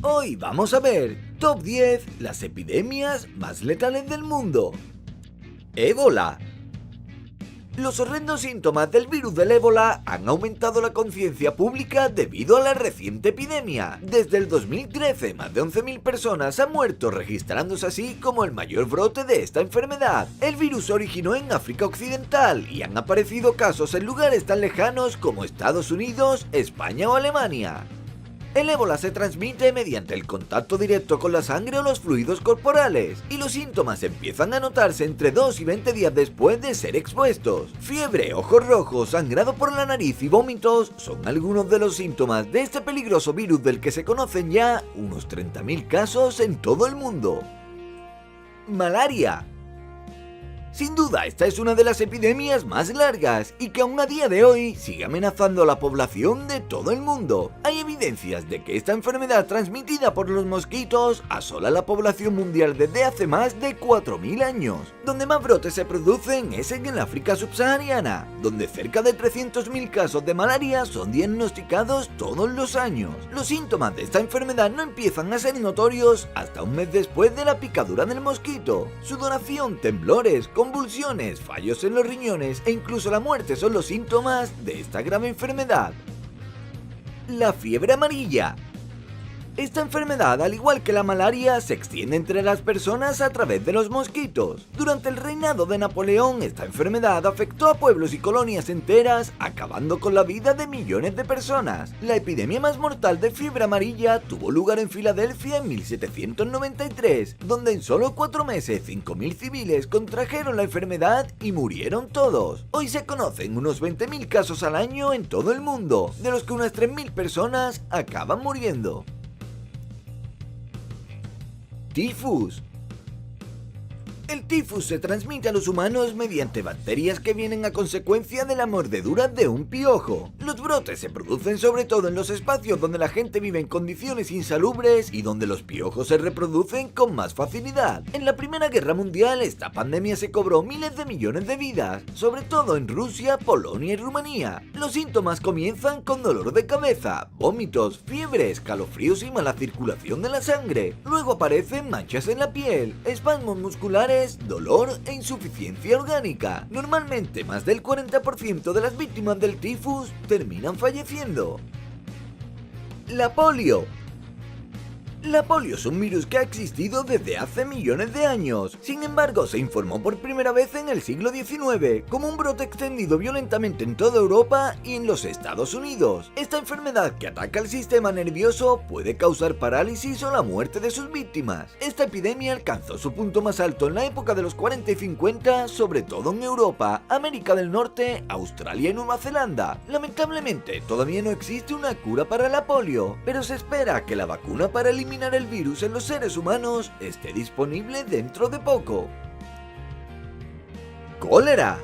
Hoy vamos a ver Top 10 las epidemias más letales del mundo. Ébola. Los horrendos síntomas del virus del ébola han aumentado la conciencia pública debido a la reciente epidemia. Desde el 2013, más de 11.000 personas han muerto, registrándose así como el mayor brote de esta enfermedad. El virus se originó en África Occidental y han aparecido casos en lugares tan lejanos como Estados Unidos, España o Alemania. El ébola se transmite mediante el contacto directo con la sangre o los fluidos corporales, y los síntomas empiezan a notarse entre 2 y 20 días después de ser expuestos. Fiebre, ojos rojos, sangrado por la nariz y vómitos son algunos de los síntomas de este peligroso virus del que se conocen ya unos 30.000 casos en todo el mundo. Malaria. Sin duda, esta es una de las epidemias más largas y que aún a día de hoy sigue amenazando a la población de todo el mundo. Hay evidencias de que esta enfermedad transmitida por los mosquitos asola a la población mundial desde hace más de 4.000 años. Donde más brotes se producen es en el África subsahariana, donde cerca de 300.000 casos de malaria son diagnosticados todos los años. Los síntomas de esta enfermedad no empiezan a ser notorios hasta un mes después de la picadura del mosquito. Sudoración, temblores, convulsiones, fallos en los riñones e incluso la muerte son los síntomas de esta grave enfermedad. La fiebre amarilla. Esta enfermedad, al igual que la malaria, se extiende entre las personas a través de los mosquitos. Durante el reinado de Napoleón, esta enfermedad afectó a pueblos y colonias enteras, acabando con la vida de millones de personas. La epidemia más mortal de fiebre amarilla tuvo lugar en Filadelfia en 1793, donde en solo 4 meses 5.000 civiles contrajeron la enfermedad y murieron todos. Hoy se conocen unos 20.000 casos al año en todo el mundo, de los que unas 3.000 personas acaban muriendo. Tifus. El tifus se transmite a los humanos mediante bacterias que vienen a consecuencia de la mordedura de un piojo. Los brotes se producen sobre todo en los espacios donde la gente vive en condiciones insalubres y donde los piojos se reproducen con más facilidad. En la Primera Guerra Mundial esta pandemia se cobró miles de millones de vidas, sobre todo en Rusia, Polonia y Rumanía. Los síntomas comienzan con dolor de cabeza, vómitos, fiebre, escalofríos y mala circulación de la sangre. Luego aparecen manchas en la piel, espasmos musculares, dolor e insuficiencia orgánica. Normalmente más del 40% de las víctimas del tifus terminan falleciendo. La polio. La polio es un virus que ha existido desde hace millones de años. Sin embargo, se informó por primera vez en el siglo XIX como un brote extendido violentamente en toda Europa y en los Estados Unidos. Esta enfermedad que ataca el sistema nervioso puede causar parálisis o la muerte de sus víctimas. Esta epidemia alcanzó su punto más alto en la época de los 40 y 50, sobre todo en Europa, América del Norte, Australia y Nueva Zelanda. Lamentablemente, todavía no existe una cura para la polio, pero se espera que la vacuna para eliminar el virus en los seres humanos esté disponible dentro de poco. Cólera.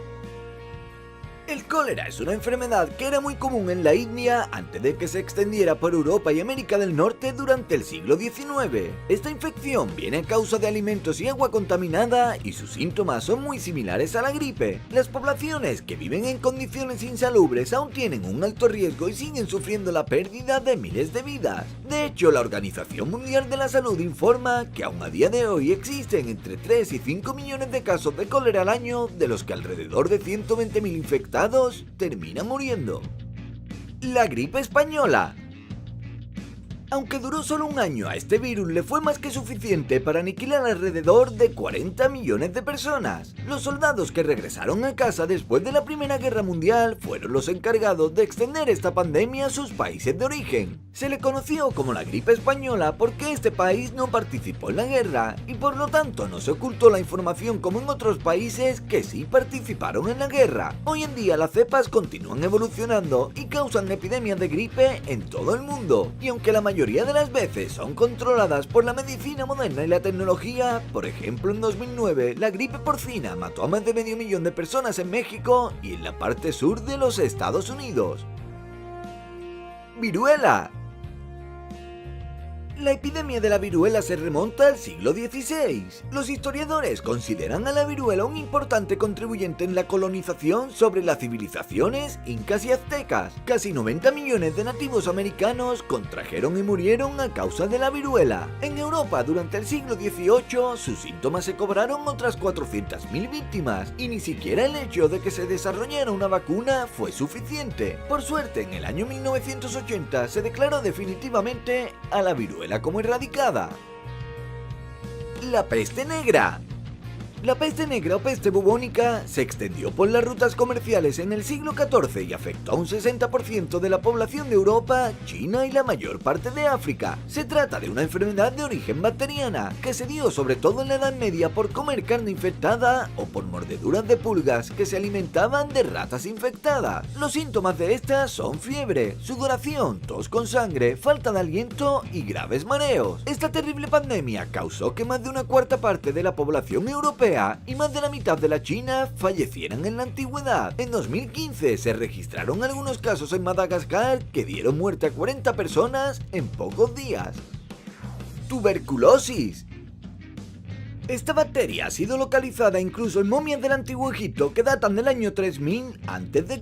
El cólera es una enfermedad que era muy común en la India antes de que se extendiera por Europa y América del Norte durante el siglo XIX. Esta infección viene a causa de alimentos y agua contaminada y sus síntomas son muy similares a la gripe. Las poblaciones que viven en condiciones insalubres aún tienen un alto riesgo y siguen sufriendo la pérdida de miles de vidas. De hecho, la Organización Mundial de la Salud informa que aún a día de hoy existen entre 3 y 5 millones de casos de cólera al año, de los que alrededor de 120.000 infectados terminan muriendo. La gripe española. Aunque duró solo un año, a este virus le fue más que suficiente para aniquilar alrededor de 40 millones de personas. Los soldados que regresaron a casa después de la Primera Guerra Mundial fueron los encargados de extender esta pandemia a sus países de origen. Se le conoció como la gripe española porque este país no participó en la guerra y por lo tanto no se ocultó la información como en otros países que sí participaron en la guerra. Hoy en día las cepas continúan evolucionando y causan epidemias de gripe en todo el mundo, y aunque la mayoría de las veces son controladas por la medicina moderna y la tecnología, por ejemplo en 2009 la gripe porcina mató a más de 500.000 de personas en México y en la parte sur de los Estados Unidos. Viruela. La epidemia de la viruela se remonta al siglo XVI. Los historiadores consideran a la viruela un importante contribuyente en la colonización sobre las civilizaciones incas y aztecas. Casi 90 millones de nativos americanos contrajeron y murieron a causa de la viruela. En Europa, durante el siglo XVIII, sus síntomas se cobraron otras 400.000 víctimas, y ni siquiera el hecho de que se desarrollara una vacuna fue suficiente. Por suerte, en el año 1980 se declaró definitivamente a la viruela como erradicada. La peste negra. La peste negra o peste bubónica se extendió por las rutas comerciales en el siglo XIV y afectó a un 60% de la población de Europa, China y la mayor parte de África. Se trata de una enfermedad de origen bacteriana que se dio sobre todo en la Edad Media por comer carne infectada o por mordeduras de pulgas que se alimentaban de ratas infectadas. Los síntomas de estas son fiebre, sudoración, tos con sangre, falta de aliento y graves mareos. Esta terrible pandemia causó que más de una cuarta parte de la población europea y más de la mitad de la China fallecieran en la antigüedad. En 2015 se registraron algunos casos en Madagascar que dieron muerte a 40 personas en pocos días. Tuberculosis. Esta bacteria ha sido localizada incluso en momias del Antiguo Egipto que datan del año 3000 a.C.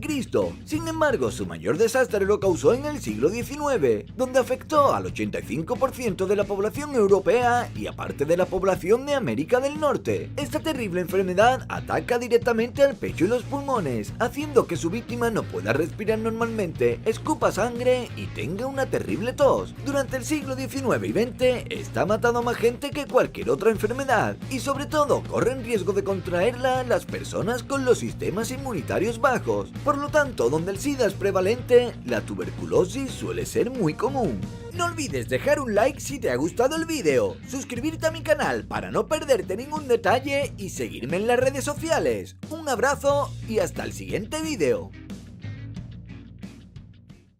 Sin embargo, su mayor desastre lo causó en el siglo XIX, donde afectó al 85% de la población europea y a parte de la población de América del Norte. Esta terrible enfermedad ataca directamente al pecho y los pulmones, haciendo que su víctima no pueda respirar normalmente, escupa sangre y tenga una terrible tos. Durante el siglo XIX y XX, esta ha matado a más gente que cualquier otra enfermedad, y sobre todo corren riesgo de contraerla las personas con los sistemas inmunitarios bajos. Por lo tanto, donde el SIDA es prevalente, la tuberculosis suele ser muy común. No olvides dejar un like si te ha gustado el vídeo, suscribirte a mi canal para no perderte ningún detalle y seguirme en las redes sociales. Un abrazo y hasta el siguiente vídeo.